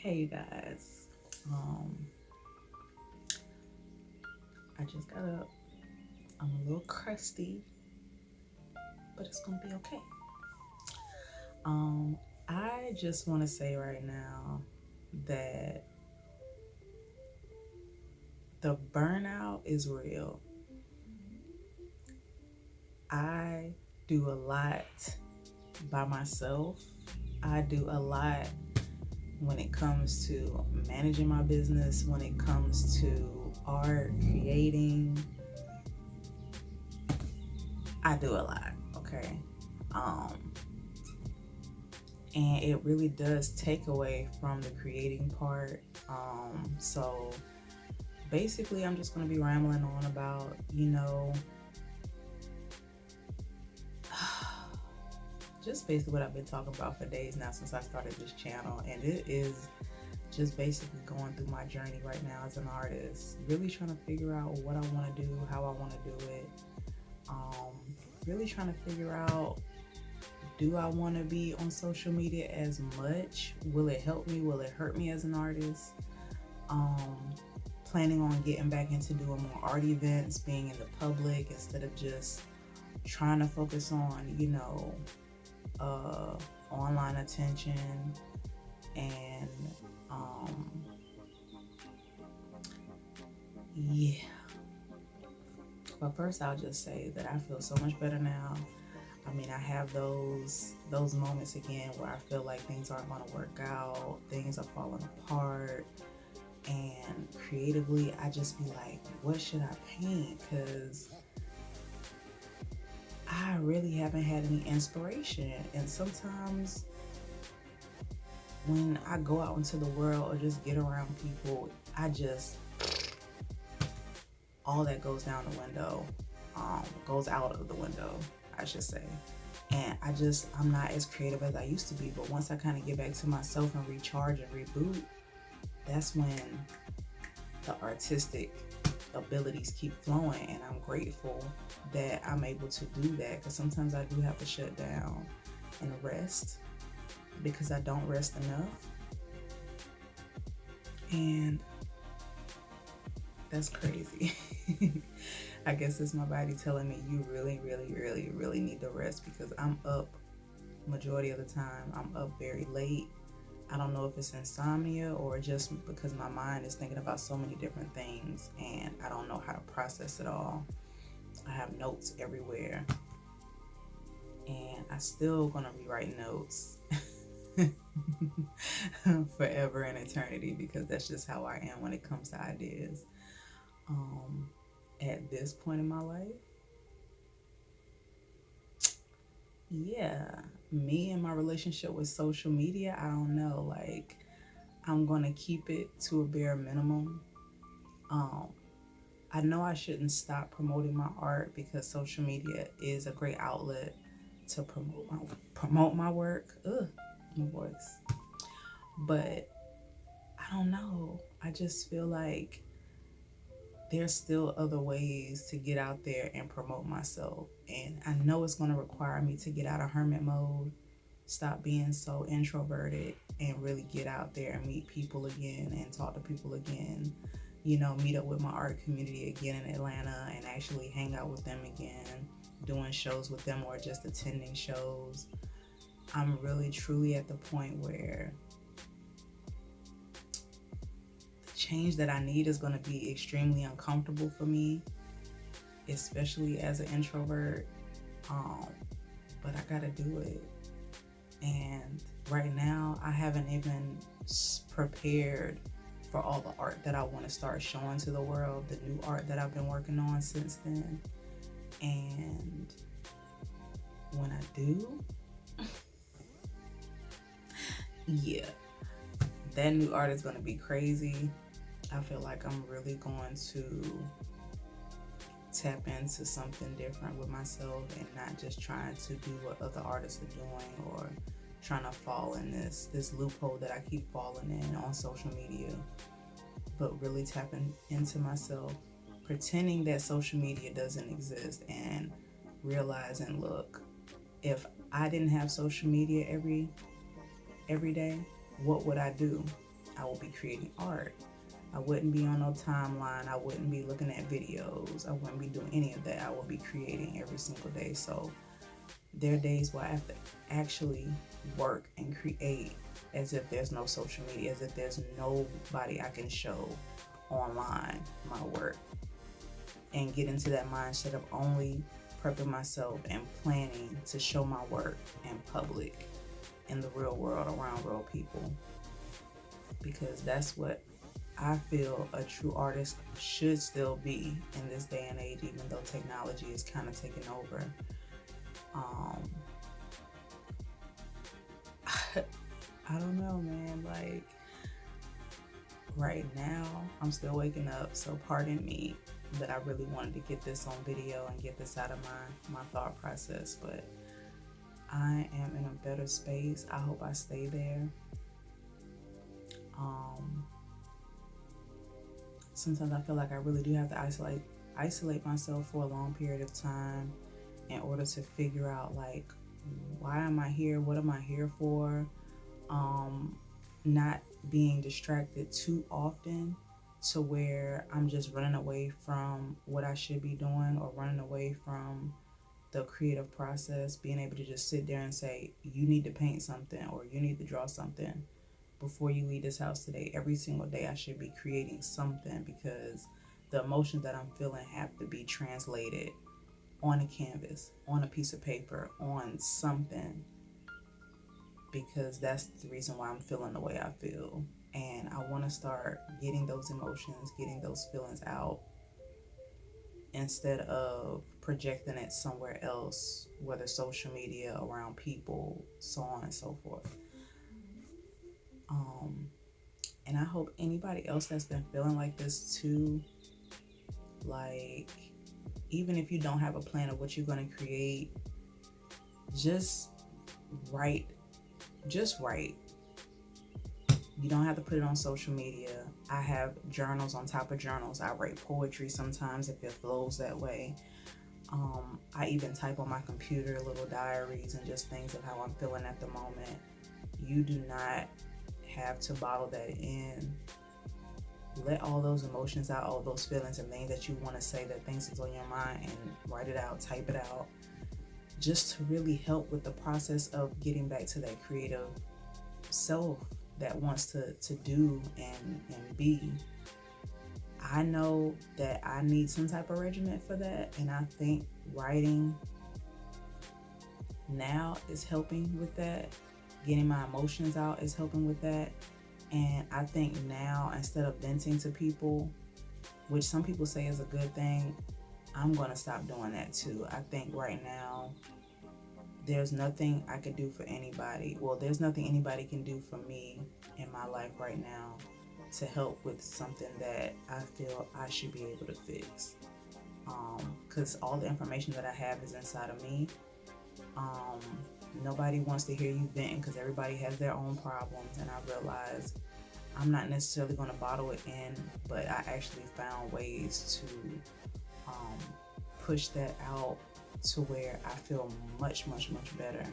Hey you guys. I just got up. I'm a little crusty, but it's gonna be okay. Um, I just wanna say right now that the burnout is real. I do a lot by myself. I do a lot when it comes to managing my business, when it comes to art, creating. I do a lot, okay? Um, and it really does take away from the creating part. So basically, I'm just going to be rambling on about, just basically what I've been talking about for days now since I started this channel. And it is just basically going through my journey right now as an artist, really trying to figure out what I want to do, how I want to do it. Really trying to figure out, do I want to be on social media as much? Will it help me? Will it hurt me as an artist? Um, Planning on getting back into doing more art events, being in the public instead of just trying to focus on, online attention. And yeah. But first, I'll just say that I feel so much better now. I mean, I have those moments again where I feel like things aren't going to work out, things are falling apart, and creatively, I just be like, what should I paint? Because I really haven't had any inspiration. And sometimes when I go out into the world or just get around people, all that goes down the window, goes out of the window, I should say. And I'm not as creative as I used to be. But once I kind of get back to myself and recharge and reboot, that's when the artistic abilities keep flowing. And I'm grateful that I'm able to do that, because sometimes I do have to shut down and rest because I don't rest enough. And that's crazy. I guess it's my body telling me you really, really, really, really need to rest, because I'm up majority of the time. I'm up very late. I don't know if it's insomnia or just because my mind is thinking about so many different things and I don't know how to process it all. I have notes everywhere and I still gonna be writing notes forever and eternity, because that's just how I am when it comes to ideas. At this point in my life, yeah, me and my relationship with social media, I don't know. Like, I'm gonna keep it to a bare minimum. Um, I know I shouldn't stop promoting my art because social media is a great outlet to promote my work. Ugh, my voice. But I don't know. I just feel like there's still other ways to get out there and promote myself. And I know it's going to require me to get out of hermit mode, stop being so introverted, and really get out there and meet people again and talk to people again. Meet up with my art community again in Atlanta and actually hang out with them again, doing shows with them or just attending shows. I'm really truly at the point where change that I need is going to be extremely uncomfortable for me, especially as an introvert. But I gotta do it. And right now, I haven't even prepared for all the art that I want to start showing to the world, the new art that I've been working on since then. And when I do, yeah, that new art is going to be crazy. I feel like I'm really going to tap into something different with myself and not just trying to do what other artists are doing or trying to fall in this loophole that I keep falling in on social media, but really tapping into myself, pretending that social media doesn't exist, and realizing, look, if I didn't have social media every day, what would I do? I will be creating art. I wouldn't be on no timeline. I wouldn't be looking at videos. I wouldn't be doing any of that. I will be creating every single day. So there are days where I have to actually work and create as if there's no social media, as if there's nobody I can show online my work, and get into that mindset of only prepping myself and planning to show my work in public, in the real world, around real people. Because that's what I feel a true artist should still be in this day and age, even though technology is kind of taking over. Um, I don't know, man. Like, right now, I'm still waking up, so pardon me, but I really wanted to get this on video and get this out of my thought process. But I am in a better space. I hope I stay there. Sometimes I feel like I really do have to isolate myself for a long period of time in order to figure out, like, why am I here? What am I here for? Not being distracted too often to where I'm just running away from what I should be doing, or running away from the creative process, being able to just sit there and say, you need to paint something or you need to draw something before you leave this house today. Every single day I should be creating something, because the emotions that I'm feeling have to be translated on a canvas, on a piece of paper, on something, because that's the reason why I'm feeling the way I feel. And I want to start getting those emotions, getting those feelings out, instead of projecting it somewhere else, whether social media, around people, so on and so forth. And I hope anybody else that's been feeling like this too, like, even if you don't have a plan of what you're going to create, just write. Just write. You don't have to put it on social media. I have journals on top of journals. I write poetry sometimes if it flows that way. I even type on my computer little diaries and just things of how I'm feeling at the moment. You do not have to bottle that in. Let all those emotions out, all those feelings and things that you want to say, that things that's on your mind, and write it out, type it out, just to really help with the process of getting back to that creative self that wants to do and be. I know that I need some type of regiment for that, and I think writing now is helping with that. Getting my emotions out is helping with that. And I think now, instead of venting to people, which some people say is a good thing, I'm going to stop doing that too. I think right now, there's nothing I could do for anybody. Well, there's nothing anybody can do for me in my life right now to help with something that I feel I should be able to fix. Because all the information that I have is inside of me. Nobody wants to hear you venting, because everybody has their own problems, and I realize I'm not necessarily going to bottle it in, but I actually found ways to push that out to where I feel much, much, much better.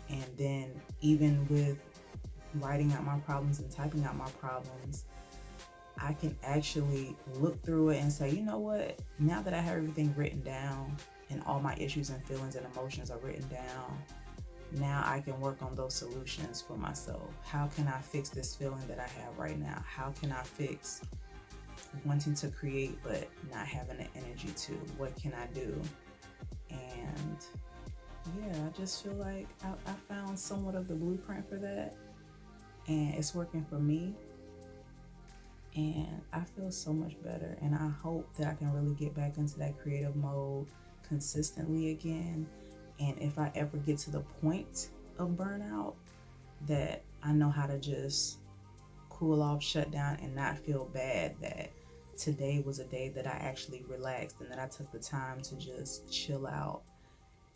And then even with writing out my problems and typing out my problems, I can actually look through it and say, you know what, now that I have everything written down and all my issues and feelings and emotions are written down, now I can work on those solutions for myself. How can I fix this feeling that I have right now? How can I fix wanting to create but not having the energy to? What can I do? And yeah, I just feel like I found somewhat of the blueprint for that, and it's working for me. And I feel so much better, and I hope that I can really get back into that creative mode consistently again. And if I ever get to the point of burnout, that I know how to just cool off, shut down, and not feel bad that today was a day that I actually relaxed and that I took the time to just chill out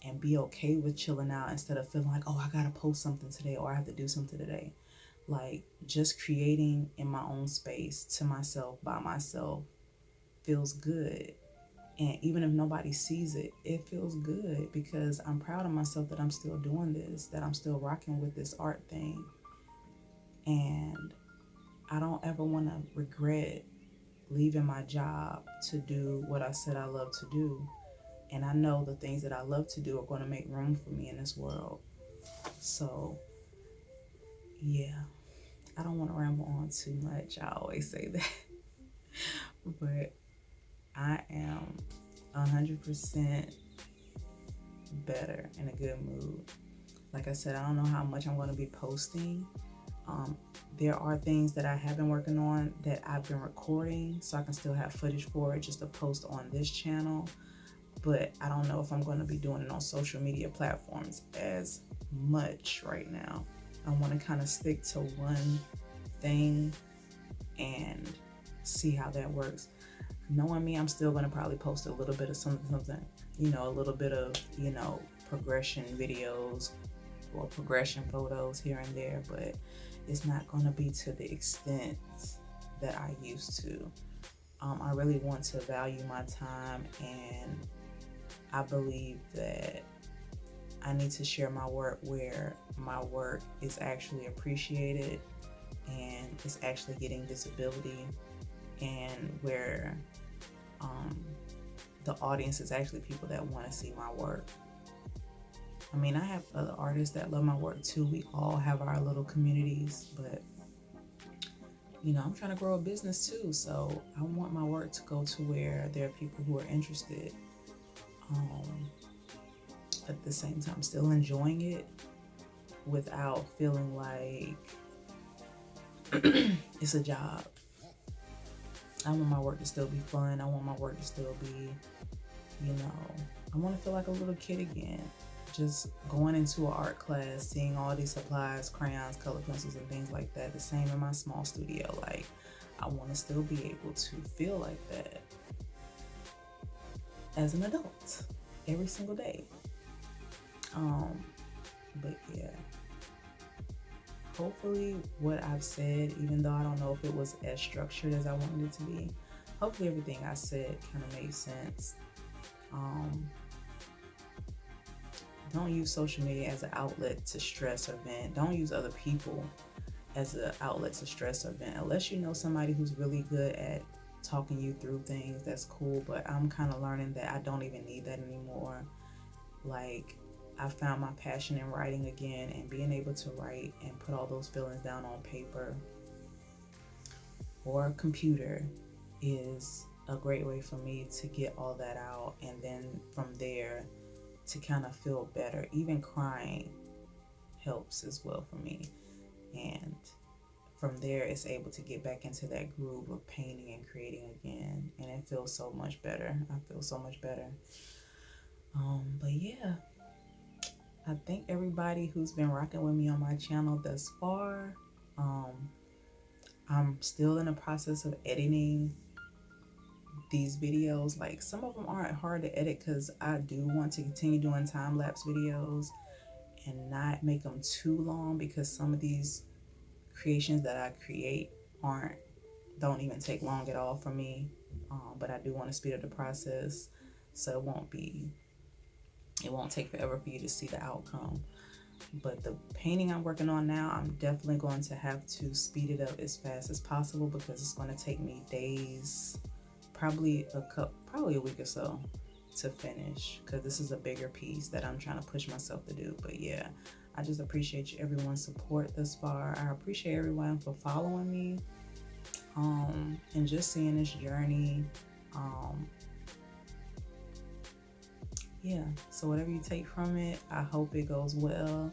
and be okay with chilling out, instead of feeling like, oh, I gotta post something today or I have to do something today. Like, just creating in my own space, to myself, by myself, feels good. And even if nobody sees it, it feels good, because I'm proud of myself that I'm still doing this, that I'm still rocking with this art thing. And I don't ever want to regret leaving my job to do what I said I love to do. And I know the things that I love to do are going to make room for me in this world. So, yeah, I don't want to ramble on too much. I always say that. But I am 100% better, in a good mood. Like I said, I don't know how much I'm going to be posting. There are things that I have been working on that I've been recording, so I can still have footage for it just to post on this channel. But I don't know if I'm going to be doing it on social media platforms as much right now. I want to kind of stick to one thing and see how that works. Knowing me, I'm still going to probably post a little bit of something, a little bit of, progression videos or progression photos here and there, but it's not going to be to the extent that I used to. I really want to value my time, and I believe that I need to share my work where my work is actually appreciated and is actually getting visibility, and where the audience is actually people that want to see my work. I mean, I have other artists that love my work too. We all have our little communities, but I'm trying to grow a business too. So I want my work to go to where there are people who are interested. At the same time, still enjoying it without feeling like it's a job. I want my work to still be fun. I want my work to still be, I want to feel like a little kid again. Just going into an art class, seeing all these supplies, crayons, color pencils, and things like that. The same in my small studio. Like, I want to still be able to feel like that as an adult every single day. But yeah, hopefully what I've said, even though I don't know if it was as structured as I wanted it to be, hopefully everything I said kind of made sense. Don't use social media as an outlet to stress or vent. Don't use other people as an outlet to stress or vent. Unless you know somebody who's really good at talking you through things, that's cool. But I'm kind of learning that I don't even need that anymore. Like, I found my passion in writing again, and being able to write and put all those feelings down on paper or a computer is a great way for me to get all that out, and then from there to kind of feel better. Even crying helps as well for me, and from there it's able to get back into that groove of painting and creating again, and it feels so much better. I feel so much better. But yeah, I thank everybody who's been rocking with me on my channel thus far. I'm still in the process of editing these videos. Like, some of them aren't hard to edit because I do want to continue doing time-lapse videos and not make them too long, because some of these creations that I create don't even take long at all for me. But I do want to speed up the process so it won't take forever for you to see the outcome. But the painting I'm working on now, I'm definitely going to have to speed it up as fast as possible, because it's going to take me days, probably a week or so to finish, because this is a bigger piece that I'm trying to push myself to do. But yeah, I just appreciate everyone's support thus far. I appreciate everyone for following me, and just seeing this journey. Yeah, so whatever you take from it, I hope it goes well.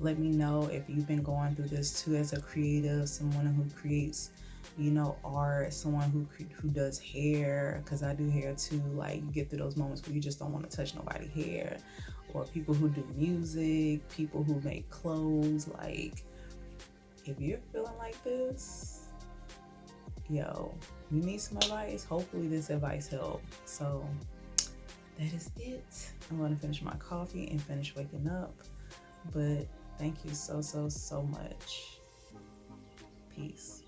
Let me know if you've been going through this too as a creative, someone who creates, art, someone who does hair, because I do hair too. Like, you get through those moments where you just don't want to touch nobody's hair, or people who do music, people who make clothes. Like, if you're feeling like this, you need some advice. Hopefully this advice helped. So that is it. I'm going to finish my coffee and finish waking up. But thank you so much. Peace.